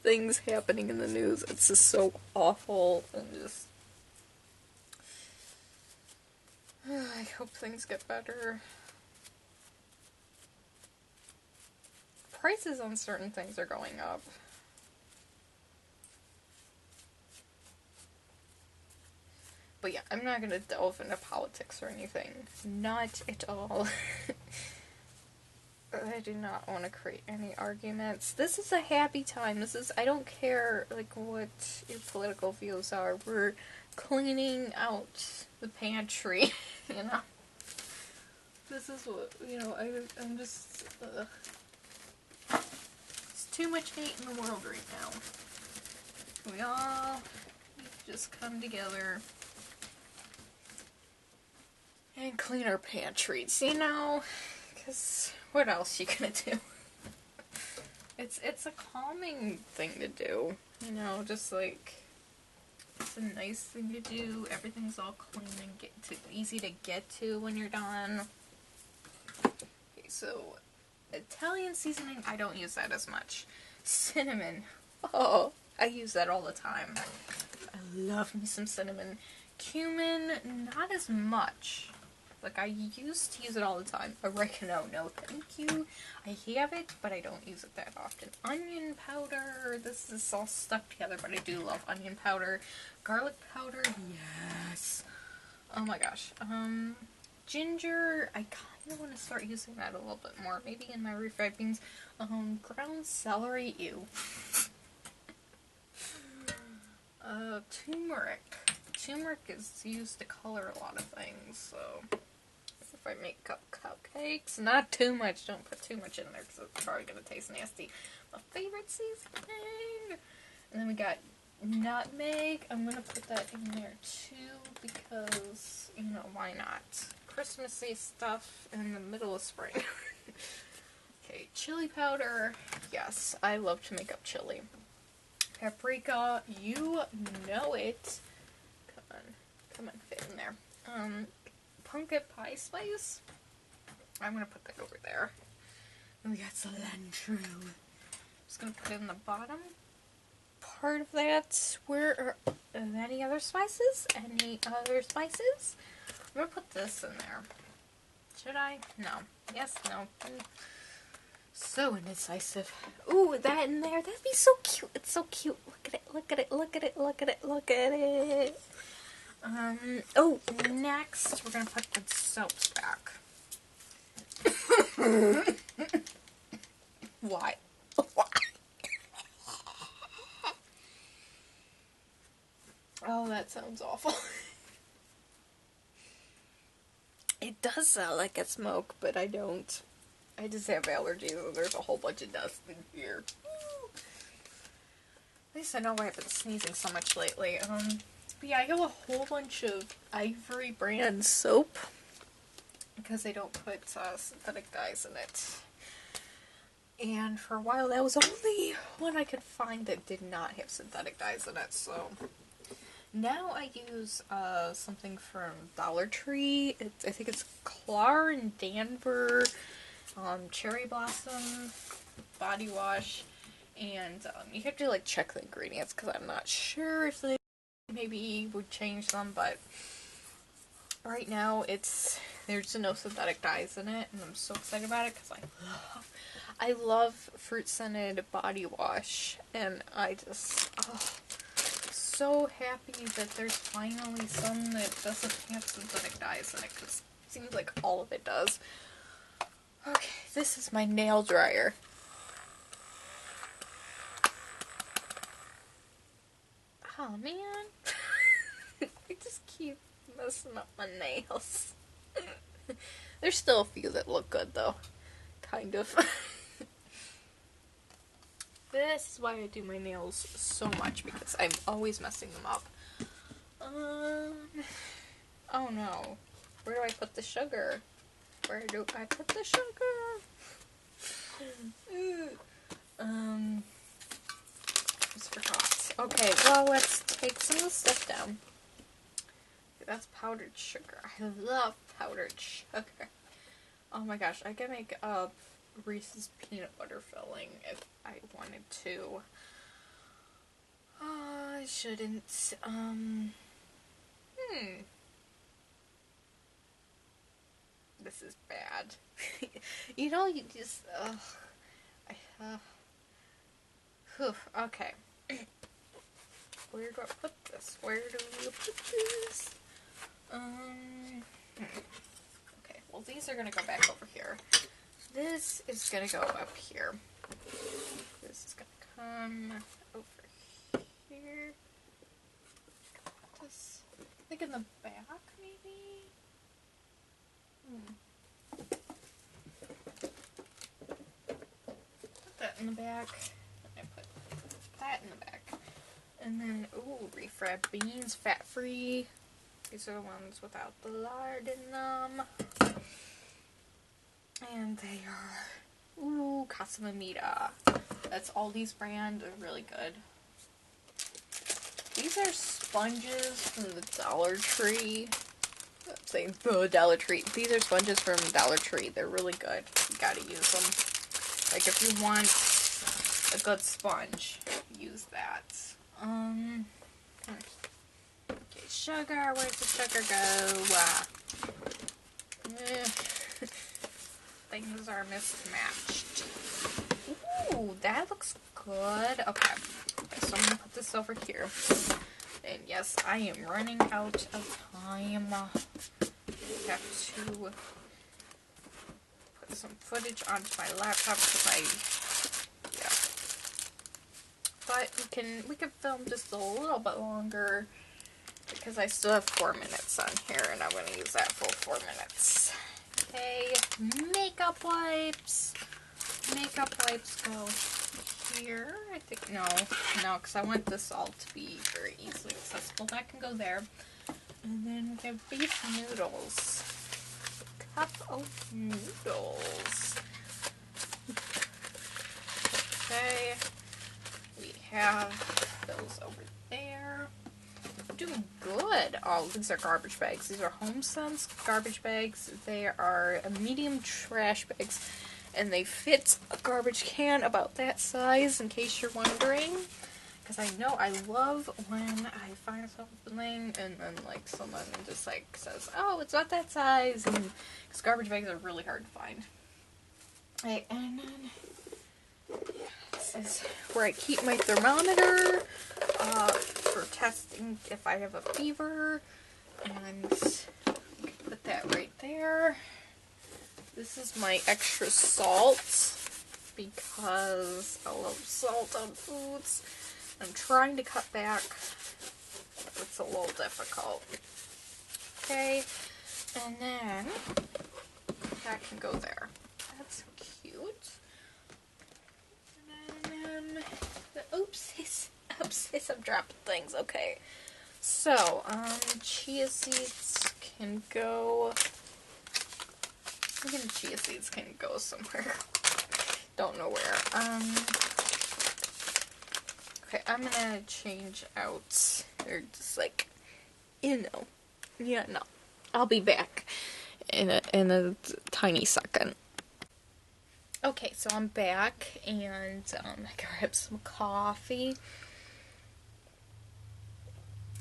Things happening in the news, it's just so awful, and just... I hope things get better. Prices on certain things are going up. But yeah, I'm not gonna delve into politics or anything. Not at all. I do not want to create any arguments. This is a happy time. I don't care, like, what your political views are. We're cleaning out the pantry, you know? This is what, you know, I'm just, there's too much hate in the world right now. We all need to just come together and clean our pantries, you know? Because what else you gonna do? It's a calming thing to do, you know, just like, it's a nice thing to do. Everything's all clean and easy to get to when you're done. Okay, so Italian seasoning, I don't use that as much. Cinnamon, oh, I use that all the time. I love me some cinnamon. Cumin, not as much. Like, I used to use it all the time. Oregano, no thank you. I have it, but I don't use it that often. Onion powder, this is all stuck together, but I do love onion powder. Garlic powder, yes. Oh my gosh. Ginger, I kind of want to start using that a little bit more. Maybe in my refried beans. Ground celery, ew. Turmeric. Turmeric is used to color a lot of things, so if I make cupcakes, not too much, don't put too much in there because it's probably going to taste nasty. My favorite seasoning! And then we got nutmeg. I'm going to put that in there too because, you know, why not? Christmassy stuff in the middle of spring. Okay, chili powder. Yes, I love to make up chili. Paprika, you know it. Come on, fit in there. Pumpkin pie spice. I'm gonna put that over there. And we got cilantro. Just gonna put it in the bottom part of that. Where are any other spices? Any other spices? I'm gonna put this in there. Should I? No. Yes, no. So indecisive. Ooh, that in there. That'd be so cute. It's so cute. Look at it, look at it, look at it, look at it, look at it. Oh, next we're gonna put the soaps back. Why? Why? Oh, that sounds awful. It does sound like a smoke, but I don't. I just have allergies and there's a whole bunch of dust in here. At least I know why I've been sneezing so much lately. But yeah, I have a whole bunch of Ivory brand soap because they don't put synthetic dyes in it. And for a while that was the only one I could find that did not have synthetic dyes in it, so now I use something from Dollar Tree. I think it's Clar and Danver Cherry Blossom body wash, and you have to like check the ingredients because I'm not sure if they maybe would change them, but right now there's no synthetic dyes in it, and I'm so excited about it because I love fruit scented body wash, and I just so happy that there's finally some that doesn't have synthetic dyes in it, because seems like all of it does. Okay, this is my nail dryer. Oh man. I just keep messing up my nails. There's still a few that look good though. Kind of. This is why I do my nails so much, because I'm always messing them up. Oh no. Where do I put the sugar? Where do I put the sugar? Just forgot. Okay, well, let's take some of the stuff down. That's powdered sugar. I love powdered sugar. Oh my gosh, I can make a Reese's peanut butter filling if I wanted to. I shouldn't. This is bad. You know, you just, okay. Where do I put this? Where do you put this? Okay, well these are gonna go back over here. This is gonna go up here. This is gonna come over here. This, I think in the back, maybe? Put that in the back. And I put that in the back. And then, ooh, refried beans, fat-free. These are the ones without the lard in them. And they are, ooh, Casamamita. That's Aldi's brand. They're really good. These are sponges from the Dollar Tree. I'm saying the Dollar Tree. These are sponges from Dollar Tree. They're really good. You gotta use them. Like, if you want a good sponge, use that. Okay, sugar. Where's the sugar go? Things are mismatched. Ooh, that looks good. Okay, so I'm gonna put this over here. And yes, I am running out of time. I have to put some footage onto my laptop because yeah. But we can film just a little bit longer because I still have 4 minutes on here, and I'm gonna use that full 4 minutes. Okay, makeup wipes. Makeup wipes go here. I think, no, because I want this all to be very easily accessible. That can go there. And then we have beef noodles. A cup of noodles. Okay, we have those over there. Doing good. Oh, these are garbage bags. These are HomeSense garbage bags. They are medium trash bags, and they fit a garbage can about that size, in case you're wondering. Because I know I love when I find something and then like someone just like says, oh, it's not that size, and because garbage bags are really hard to find. Okay, and then this is where I keep my thermometer for testing if I have a fever, and put that right there. This is my extra salt because I love salt on foods. I'm trying to cut back, but it's a little difficult. Okay, and then that can go there. That's cute. And then oopsies, I'm dropping things. Okay, so chia seeds can go. I think chia seeds can go somewhere. Don't know where. Okay, I'm gonna change out. They're just like, yeah, no. I'll be back in a tiny second. Okay, so I'm back, and I grabbed some coffee.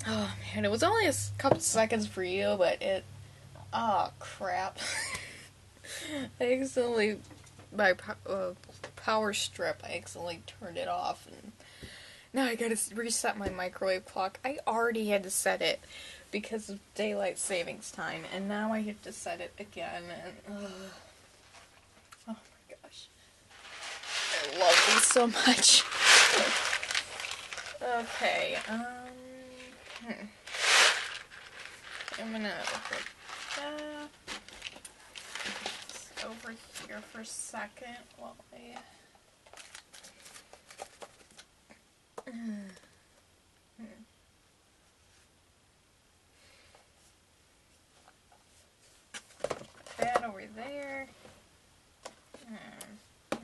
Oh man, it was only a couple seconds for you, but oh crap. I accidentally, my power strip, I accidentally turned it off, and Now I gotta reset my microwave clock. I already had to set it because of daylight savings time, and now I have to set it again, and oh my gosh. I love these so much. Okay, I'm gonna put that over here for a second while I... That over there.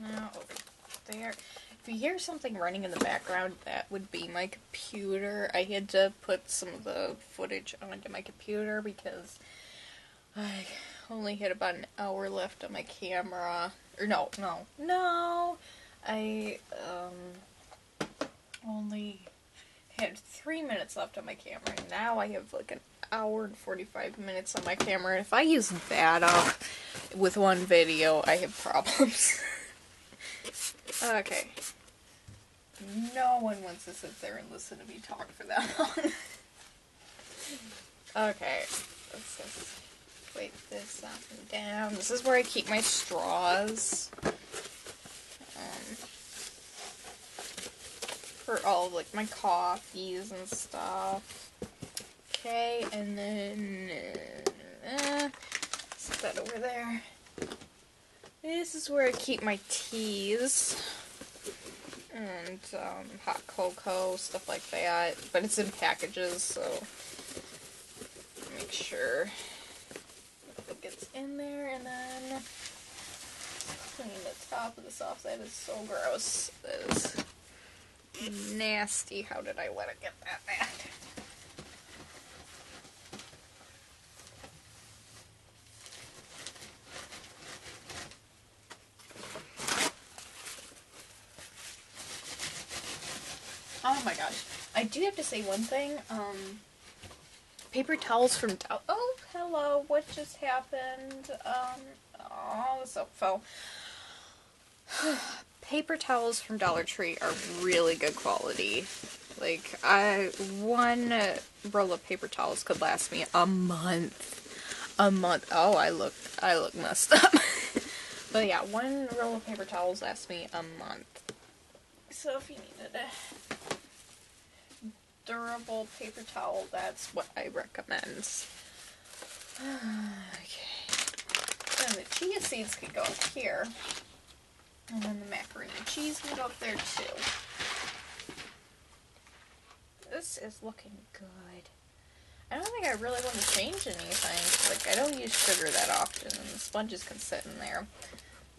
Now over there. If you hear something running in the background, that would be my computer. I had to put some of the footage onto my computer because I only had about an hour left on my camera. Or no. I only had 3 minutes left on my camera, and now I have like an hour and 45 minutes on my camera. If I use that up with one video, I have problems. Okay. No one wants to sit there and listen to me talk for that long. Okay. Let's just wait this up and down. This is where I keep my straws. For all of, like, my coffees and stuff. Okay, and then set that over there. This is where I keep my teas and hot cocoa, stuff like that. But it's in packages, so make sure it gets in there. And then clean the top of this off. That is so gross. That is nasty. How did I let it get that bad? Oh my gosh. I do have to say one thing. Paper towels from oh, hello. What just happened? Oh, the soap fell. Paper towels from Dollar Tree are really good quality. Like, one roll of paper towels could last me a month. A month. Oh, I look messed up. But yeah, one roll of paper towels lasts me a month. So if you needed a durable paper towel, that's what I recommend. Okay. And the chia seeds could go up here. And then the macaroni and cheese can go up there too. This is looking good. I don't think I really want to change anything. Like, I don't use sugar that often, and the sponges can sit in there.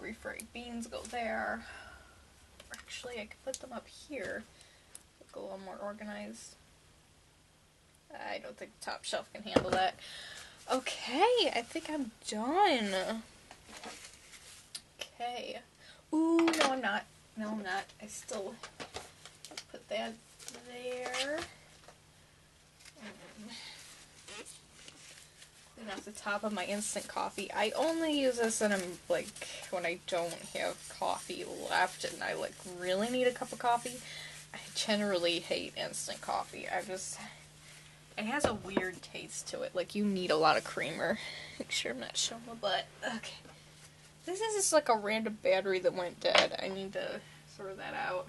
Refried beans go there. Actually, I could put them up here. Look a little more organized. I don't think the top shelf can handle that. Okay, I think I'm done. Okay. Ooh, no I'm not. No I'm not. I still put that there. Clean off the top of my instant coffee. I only use this when I'm, like, when I don't have coffee left and I, like, really need a cup of coffee. I generally hate instant coffee. It has a weird taste to it. Like, you need a lot of creamer. Make sure I'm not showing my butt. Okay. This is just like a random battery that went dead. I need to throw that out.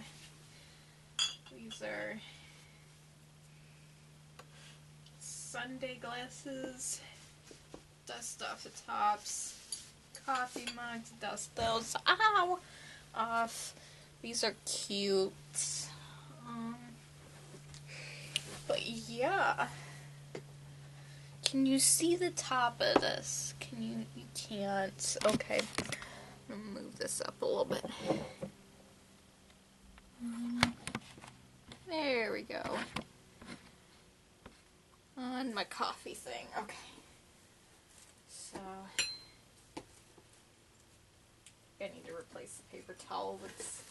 These are Sunday glasses. Dust off the tops. Coffee mugs, dust those. Ow! Off. These are cute. But yeah. Can you see the top of this? You can't. Okay. I'm gonna move this up a little bit. There we go. On my coffee thing. Okay. So, I need to replace the paper towel that's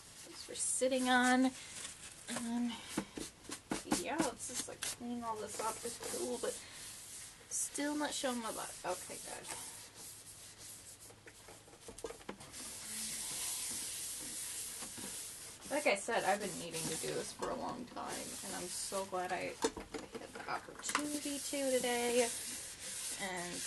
we're sitting on. Yeah, let's just like clean all this off just a little bit. Still not showing my butt. Okay, good. Like I said, I've been needing to do this for a long time, and I'm so glad I had the opportunity to today. And,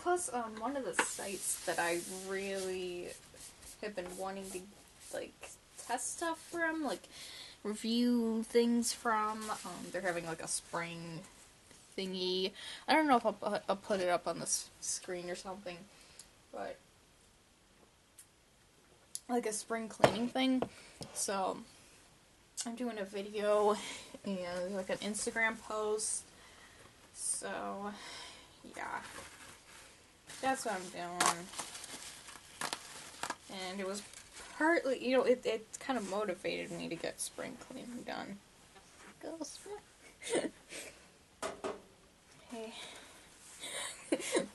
plus, one of the sites that I really have been wanting to, like, test stuff from, like, review things from, they're having, like, a spring thingy. I don't know if I'll put it up on the screen or something, but like a spring cleaning thing. So I'm doing a video and like an Instagram post. So yeah, that's what I'm doing. And it was partly, you know, it kind of motivated me to get spring cleaning done. Go spring. Hey.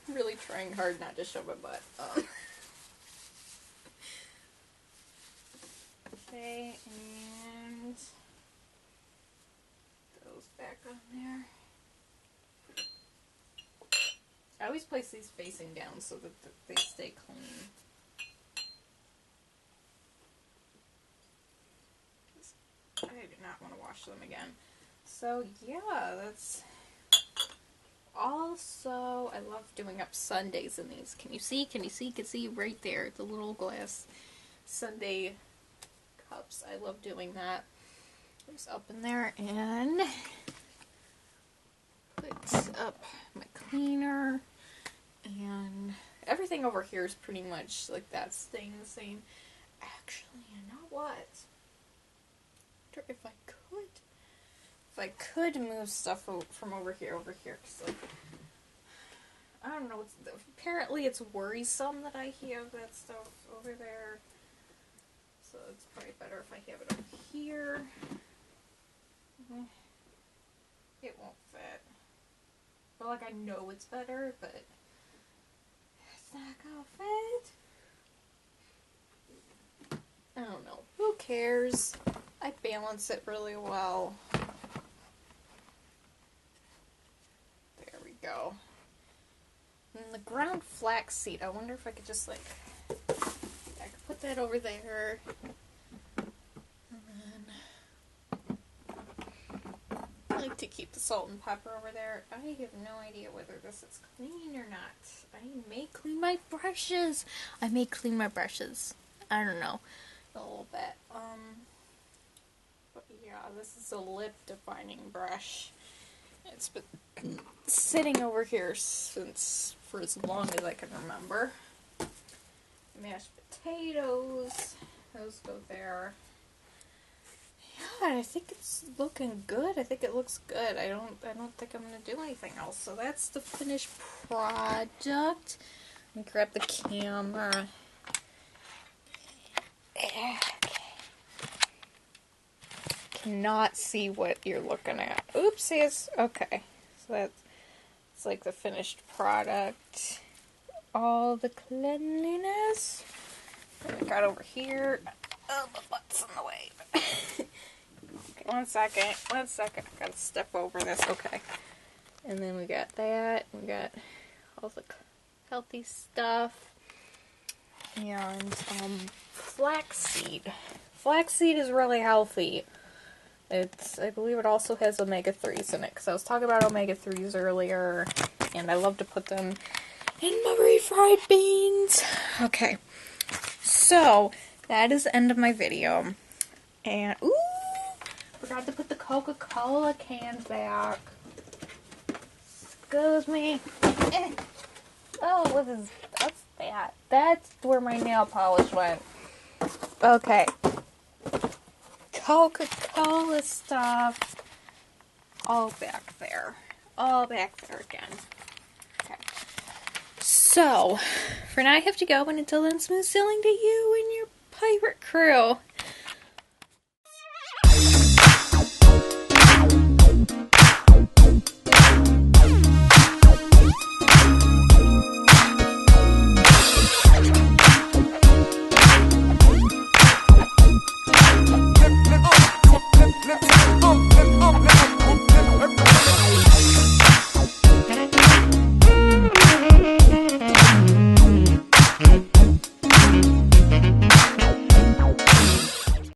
Really trying hard not to show my butt. Okay, and those back on there. I always place these facing down so that they stay clean. I do not want to wash them again. So yeah, that's... Also, I love doing up sundaes in these. Can you see? Can you see? You can see right there, the little glass sundae cups. I love doing that. Just up in there and put up my cleaner, and everything over here is pretty much like that, staying the same. Actually, you know what? If I could move stuff from over here, because, like, I don't know, apparently it's worrisome that I have that stuff over there, so it's probably better if I have it over here. It won't fit. But, like, I know it's better, but it's not gonna fit. I don't know. Who cares? I balance it really well. There we go. And the ground flax seed, I wonder if I could just, like, I could put that over there. And then I like to keep the salt and pepper over there. I have no idea whether this is clean or not. I may clean my brushes. I don't know. A little bit. But yeah, this is a lip defining brush. It's been sitting over here for as long as I can remember. Mashed potatoes. Those go there. Yeah, I think it's looking good. I think it looks good. I don't think I'm gonna do anything else. So that's the finished product. Let me grab the camera. Okay. Cannot see what you're looking at. Oopsies. Okay. So it's like the finished product. All the cleanliness. And I got over here. Oh, the butt's in the way. Okay, one second. I gotta step over this. Okay. And then we got that. We got all the healthy stuff. And flaxseed. Flaxseed is really healthy. I believe it also has omega-3s in it, because I was talking about omega-3s earlier, and I love to put them in my refried beans. Okay, so that is the end of my video. And, ooh, forgot to put the Coca-Cola cans back. Excuse me. Oh, that's that. That's where my nail polish went. Okay. Coca-Cola stuff. All back there. All back there again. Okay. So, for now I have to go, and until then, smooth sailing to you and your pirate crew.